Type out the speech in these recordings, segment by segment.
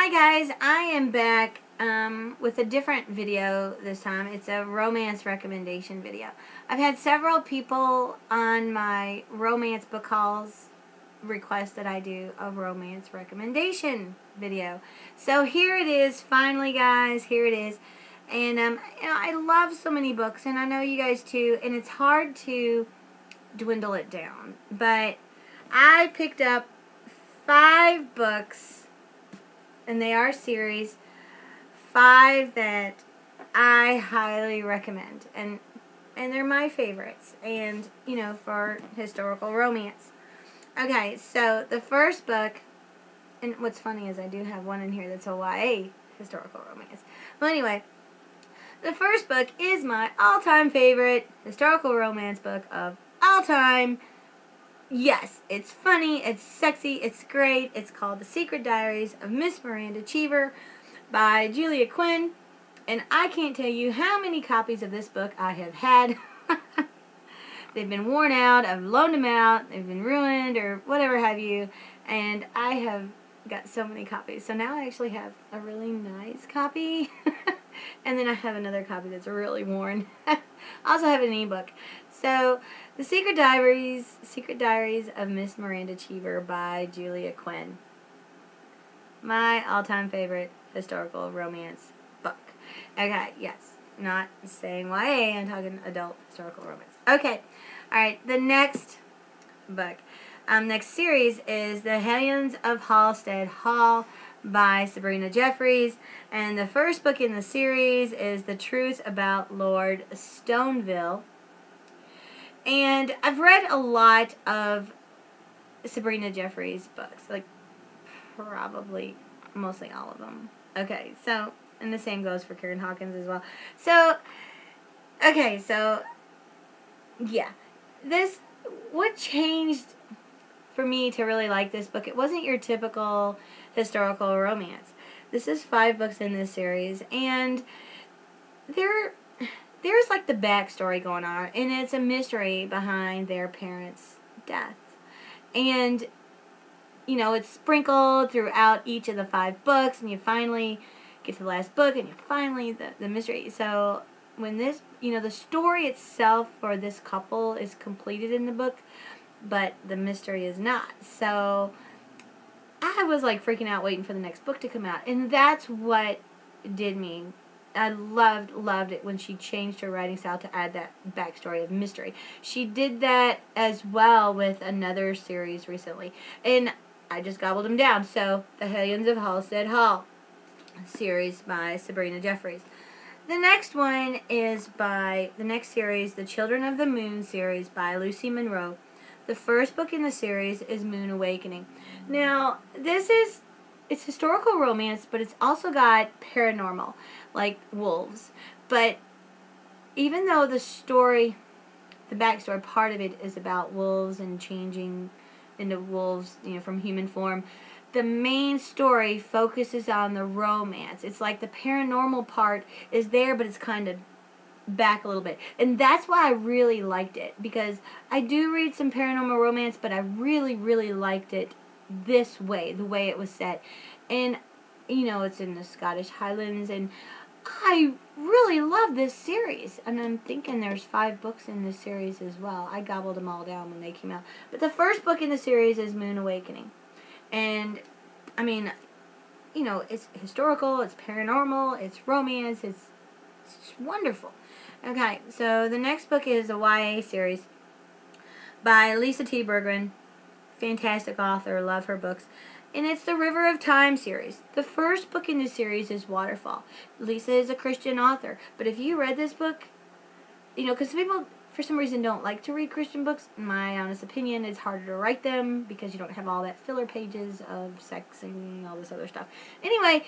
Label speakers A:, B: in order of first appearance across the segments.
A: Hi guys, I am back with a different video this time. It's a romance recommendation video. I've had several people on my romance book hauls request that I do a romance recommendation video. So here it is, finally guys, here it is. And I love so many books, and I know you guys too, and it's hard to dwindle it down. But I picked up 5 books, and they are series, 5 that I highly recommend, and they're my favorites, and you know, for historical romance. Okay, so the first book, and what's funny is I do have one in here that's a YA historical romance. Well, anyway, the first book is my all-time favorite historical romance book of all time. Yes, it's funny, it's sexy, it's great. It's called The Secret Diaries of Miss Miranda Cheever by Julia Quinn. And I can't tell you how many copies of this book I have had. They've been worn out, I've loaned them out, they've been ruined or whatever have you. And I have got so many copies. So now I actually have a really nice copy. And then I have another copy that's really worn. I also have an ebook. So, The Secret Diaries of Miss Miranda Cheever by Julia Quinn. My all-time favorite historical romance book. Okay, yes. Not saying YA, I'm talking adult historical romance. Okay, alright, the next book. Next series is The Helens of Hallstead Hall by Sabrina Jeffries, and the first book in the series is The Truth About Lord Stoneville. And I've read a lot of Sabrina Jeffries books, like probably mostly all of them. Okay, so, and the same goes for Karen Hawkins as well. So, okay, so yeah, what changed for me to really like this book? It wasn't your typical historical romance. This is 5 books in this series, and there's like the backstory going on, and it's a mystery behind their parents' death. And you know, it's sprinkled throughout each of the 5 books, and you finally get to the last book, and you finally the mystery. So when this, you know, the story itself for this couple is completed in the book, but the mystery is not. So I was like freaking out waiting for the next book to come out, and that's what did me. I loved it when she changed her writing style to add that backstory of mystery. She did that as well with another series recently, and I just gobbled them down. So, The Helens of Hallstead Hall series by Sabrina Jeffries. The next one is the next series, The Children of the Moon series by Lucy Monroe. The first book in the series is Moon Awakening. Now, it's historical romance, but it's also got paranormal, like wolves. But even though the backstory part of it is about wolves and changing into wolves, you know, from human form, the main story focuses on the romance. It's like the paranormal part is there, but it's kind of back a little bit. And that's why I really liked it, because I do read some paranormal romance, but I really liked it this way, the way it was set. And you know, it's in the Scottish Highlands, and I really love this series. And I'm thinking there's 5 books in this series as well. I gobbled them all down when they came out. But the first book in the series is Moon Awakening. And I mean, you know, it's historical, it's paranormal, it's romance, it's wonderful. Okay, so the next book is a YA series by Lisa T. Bergman. Fantastic author, love her books. And it's the River of Time series. The first book in the series is Waterfall. Lisa is a Christian author, but if you read this book, you know, because people for some reason don't like to read Christian books, in my honest opinion, it's harder to write them because you don't have all that filler pages of sex and all this other stuff. Anyway,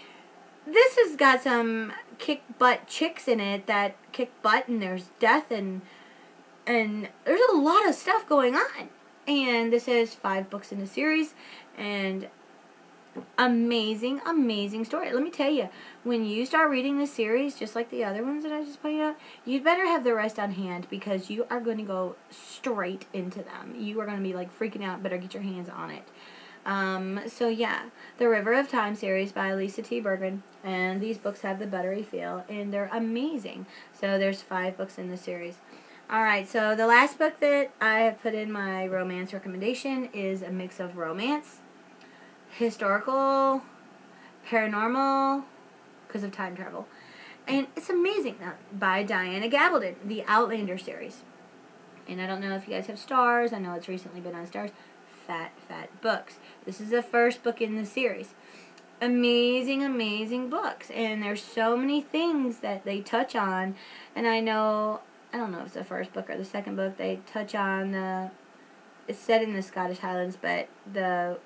A: this has got some kick butt chicks in it that kick butt, and there's death, and there's a lot of stuff going on. And this is 5 books in the series, and amazing story. Let me tell you, when you start reading this series, just like the other ones that I just pointed out, you'd better have the rest on hand, because you are going to go straight into them. You are going to be like freaking out. Better get your hands on it. So yeah, the River of Time series by Lisa T. Bergman, and these books have the buttery feel, and they're amazing. So there's 5 books in the series. Alright, so the last book that I have put in my romance recommendation is a mix of romance, historical, paranormal, because of time travel. And it's amazing. By Diana Gabaldon, the Outlander series. And I don't know if you guys have Stars. I know it's recently been on Stars. Fat books. This is the first book in the series. Amazing, amazing books. And there's so many things that they touch on. And I don't know if it's the first book or the second book, they touch on it's set in the Scottish Highlands, but about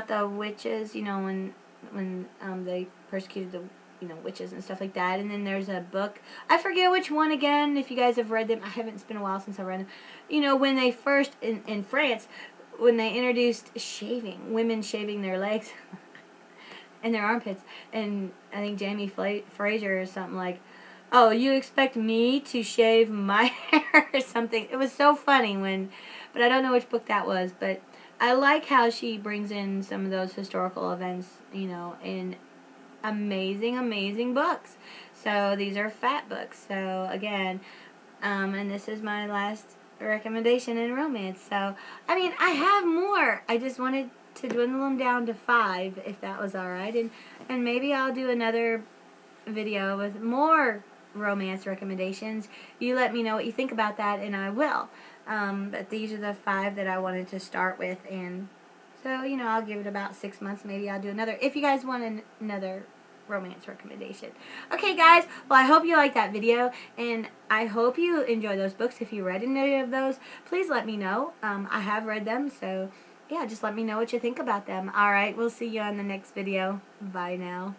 A: the witches, when they persecuted the witches and stuff like that. And then there's a book, I forget which one again, if you guys have read them. It's been a while since I read them. When they first in France, when they introduced women shaving their legs and their armpits, and I think Jamie Fraser or something like, "Oh, you expect me to shave my hair?" or something. It was so funny but I don't know which book that was, but I like how she brings in some of those historical events, in amazing, amazing books. So these are fat books. So again, and this is my last recommendation in romance. So, I have more. I just wanted to dwindle them down to 5, if that was alright. And maybe I'll do another video with more romance recommendations. You let me know what you think about that, and I will. But these are the 5 that I wanted to start with, and so, I'll give it about 6 months. Maybe I'll do another, if you guys want another romance recommendation. Okay, guys, well, I hope you liked that video, and I hope you enjoy those books. If you read any of those, please let me know. I have read them, so yeah, just let me know what you think about them. Alright, we'll see you on the next video. Bye now.